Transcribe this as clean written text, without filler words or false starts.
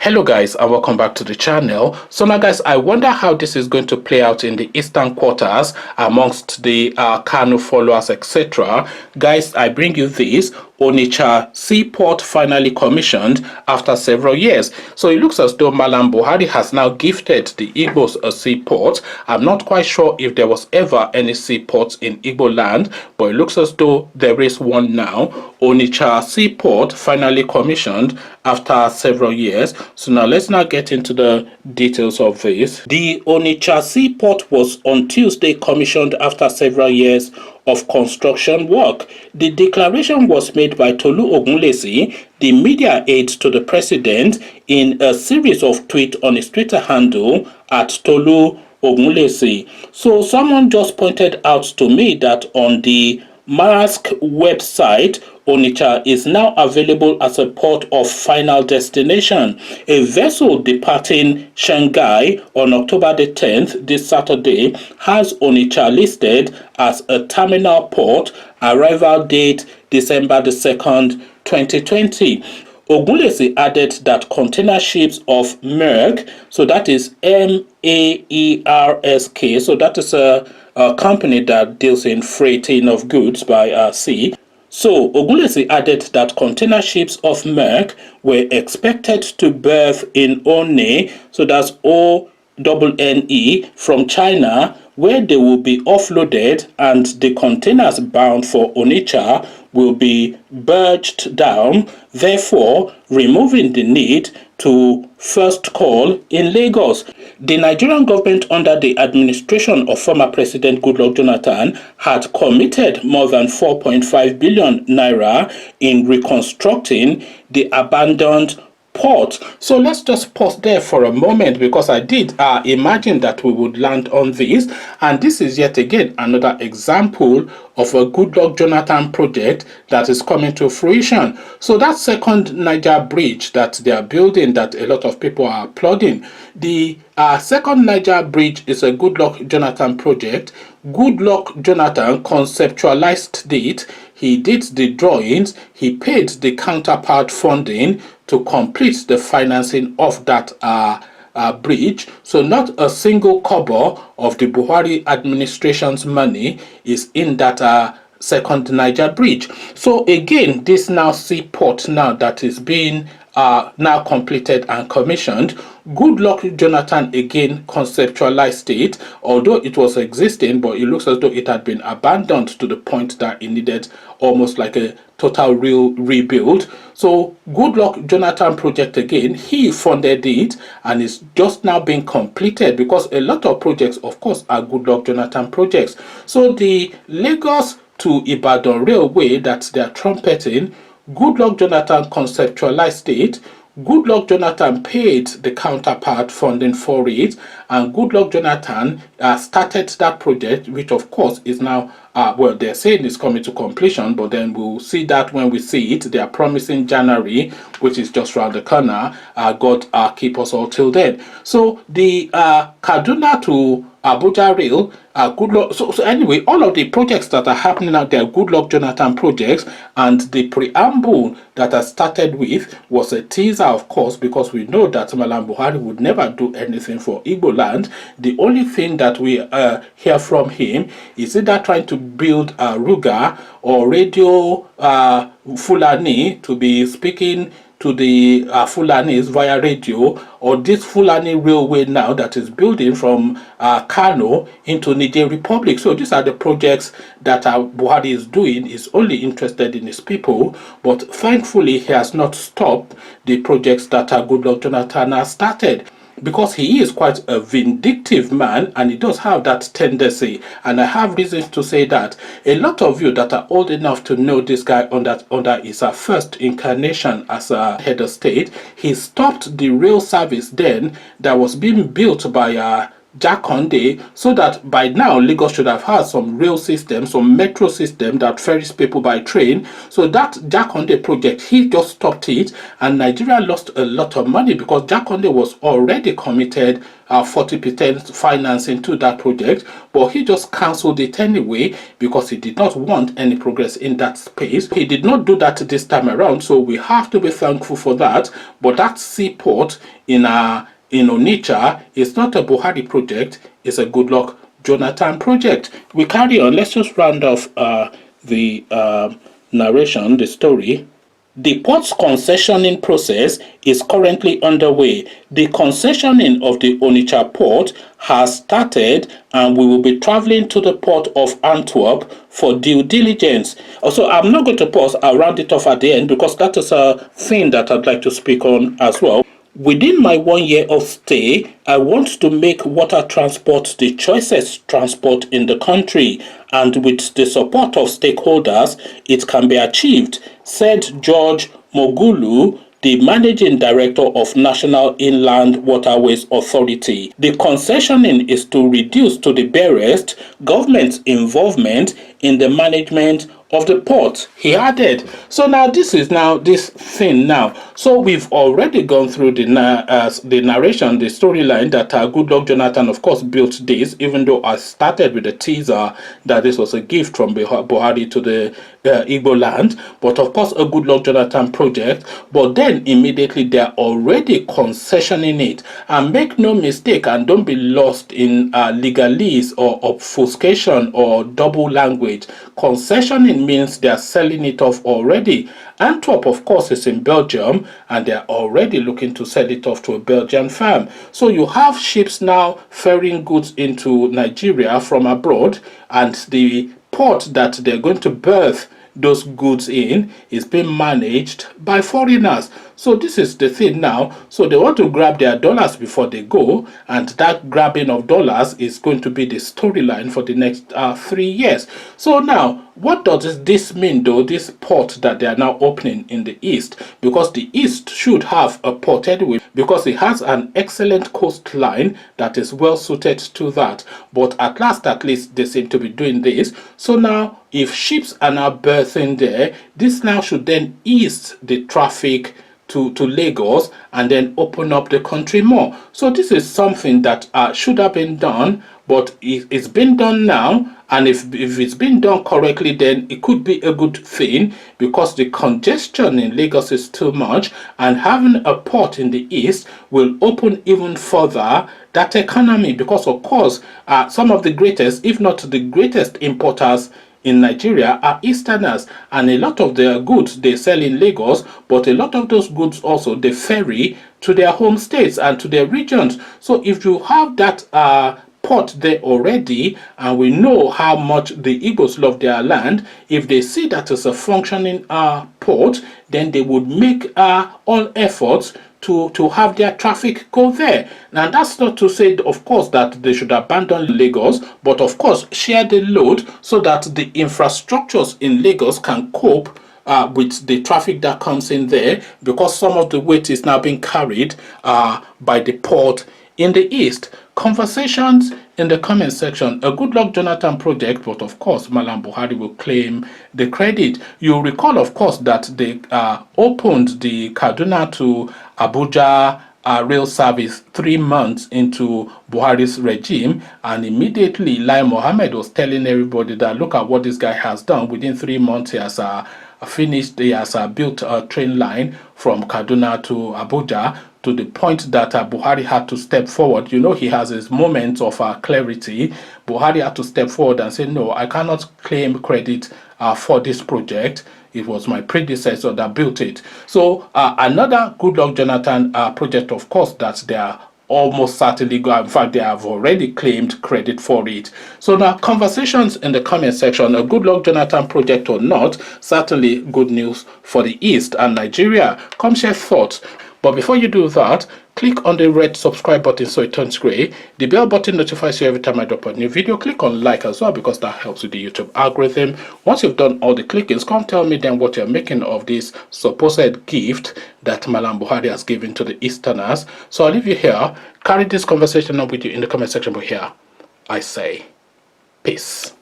Hello guys, and welcome back to the channel. So now guys, I wonder how this is going to play out in the eastern quarters amongst the Kanu followers, etc. Guys, I bring you this. Onitsha Seaport finally commissioned after several years. So it looks as though Mallam Buhari has now gifted the Igbos a seaport. I'm not quite sure if there was ever any seaport in Igbo land, but it looks as though there is one now. Onitsha Seaport finally commissioned after several years. So now let's now get into the details of this. The Onitsha Seaport was on Tuesday commissioned after several years of construction work. The declaration was made by Tolu Ogunlesi, the media aide to the president, in a series of tweets on his Twitter handle at Tolu Ogunlesi. So someone just pointed out to me that on the Maersk website, Onitsha is now available as a port of final destination. A vessel departing Shanghai on October the 10th, this Saturday, has Onitsha listed as a terminal port, arrival date December the 2nd, 2020. Ogunlesi added that container ships of Maersk, so that is Maersk, so that is a company that deals in freighting of goods by sea. So Ogunlesi added that container ships of Maersk were expected to berth in One, so that's ONNE, from China, where they will be offloaded, and the containers bound for Onitsha will be barged down, therefore removing the need to first call in Lagos. The Nigerian government under the administration of former President Goodluck Jonathan had committed more than 4.5 billion naira in reconstructing the abandoned port. So let's just pause there for a moment, because I did imagine that we would land on this, and this is yet again another example of a Goodluck Jonathan project that is coming to fruition. So that second Niger bridge that they are building, that a lot of people are applauding, the second Niger bridge is a Goodluck Jonathan project. Goodluck Jonathan conceptualized it. He did the drawings, he paid the counterpart funding to complete the financing of that bridge. So not a single kobo of the Buhari administration's money is in that second Niger bridge. So again, this now seaport now that is being now completed and commissioned, Goodluck Jonathan again conceptualized it, although it was existing, but it looks as though it had been abandoned to the point that it needed almost like a total rebuild. So Goodluck Jonathan project again, he funded it, and it's just now being completed, because a lot of projects, of course, are Goodluck Jonathan projects. So the Lagos to Ibadan railway that they are trumpeting, Goodluck Jonathan conceptualized it, Goodluck Jonathan paid the counterpart funding for it, and Goodluck Jonathan started that project, which of course is now, well, they're saying it's coming to completion, but then we'll see that when we see it. They are promising January, which is just around the corner. God keep us all till then. So the Kaduna to Abuja rail, Goodluck. So anyway, all of the projects that are happening out there, Goodluck Jonathan projects, and the preamble that I started with was a teaser, of course, because we know that Mallam Buhari would never do anything for Igbo land. The only thing that we hear from him is either trying to build a Ruga or radio Fulani to be speaking to the Fulanis via radio, or this Fulani railway now that is building from Kano into Niger Republic. So these are the projects that Buhari is doing. He's only interested in his people, but thankfully he has not stopped the projects that Goodluck Jonathan has started, because he is quite a vindictive man, and he does have that tendency. And I have reasons to say that. A lot of you that are old enough to know this guy under his first incarnation as a head of state, he stopped the rail service then that was being built by Jakonde, so that by now Lagos should have had some rail system, some metro system that ferries people by train. So that Jakonde project, he just stopped it, and Nigeria lost a lot of money because Jakonde was already committed 40% financing to that project, but he just cancelled it anyway because he did not want any progress in that space. He did not do that this time around, so we have to be thankful for that. But that seaport in Onitsha is not a Buhari project, it's a Goodluck Jonathan project. We carry on. Let's just round off the narration, the story. The port's concessioning process is currently underway. The concessioning of the Onitsha port has started, and we will be traveling to the port of Antwerp for due diligence. Also, I'm not going to pause. I'll round it off at the end because that is a thing that I'd like to speak on as well. Within my 1 year of stay, I want to make water transport the choicest transport in the country, and with the support of stakeholders, it can be achieved, said George Mogulu, the Managing Director of National Inland Waterways Authority. The concessioning is to reduce to the barest government's involvement in the management of the port, he added. So now this is now this thing now. So we've already gone through the narration, the storyline that Goodluck Jonathan, of course, built this, even though I started with a teaser that this was a gift from Buhari to the Igbo land, but of course a Goodluck Jonathan project. But then immediately they're already concessioning it. And make no mistake, and don't be lost in legalese or obfuscation or double language. Concessioning means they're selling it off already. Antwerp, of course, is in Belgium, and they're already looking to sell it off to a Belgian firm. So you have ships now ferrying goods into Nigeria from abroad, and the port that they're going to berth those goods in is being managed by foreigners. So this is the thing now. So they want to grab their dollars before they go, and that grabbing of dollars is going to be the storyline for the next 3 years. So now, what does this mean though, this port that they are now opening in the east? Because the east should have a port anyway, because it has an excellent coastline that is well suited to that. But at least they seem to be doing this. So now, if ships are now berthing there, this now should then ease the traffic to Lagos and then open up the country more. So this is something that should have been done, but it's been done now. And if it's been done correctly, then it could be a good thing, because the congestion in Lagos is too much, and having a port in the east will open even further that economy, because of course some of the greatest, if not the greatest importers in Nigeria are Easterners, and a lot of their goods they sell in Lagos, but a lot of those goods also they ferry to their home states and to their regions. So if you have that port there already, and we know how much the Igbos love their land, if they see that as a functioning port, then they would make all efforts to have their traffic go there. Now, that's not to say, of course, that they should abandon Lagos, but of course, share the load so that the infrastructures in Lagos can cope with the traffic that comes in there, because some of the weight is now being carried by the port in the east. Conversations in the comment section. A Goodluck Jonathan project, but of course Mallam Buhari will claim the credit. You recall, of course, that they opened the Kaduna to Abuja rail service 3 months into Buhari's regime, and immediately Lai Mohammed was telling everybody that look at what this guy has done. Within 3 months he has finished, he has built a train line from Kaduna to Abuja, to the point that Buhari had to step forward. You know, he has his moments of clarity. Buhari had to step forward and say, no, I cannot claim credit for this project. It was my predecessor that built it. So another Goodluck Jonathan project, of course, that they are almost certainly in fact, they have already claimed credit for it. So now, conversations in the comment section. A Goodluck Jonathan project or not, certainly good news for the East and Nigeria. Come share thoughts. But before you do that, click on the red subscribe button so it turns gray. The bell button notifies you every time I drop a new video. Click on like as well because that helps with the YouTube algorithm. Once you've done all the clickings, come tell me then what you're making of this supposed gift that Mallam Buhari has given to the Easterners. So I'll leave you here. Carry this conversation on with you in the comment section, but here I say peace.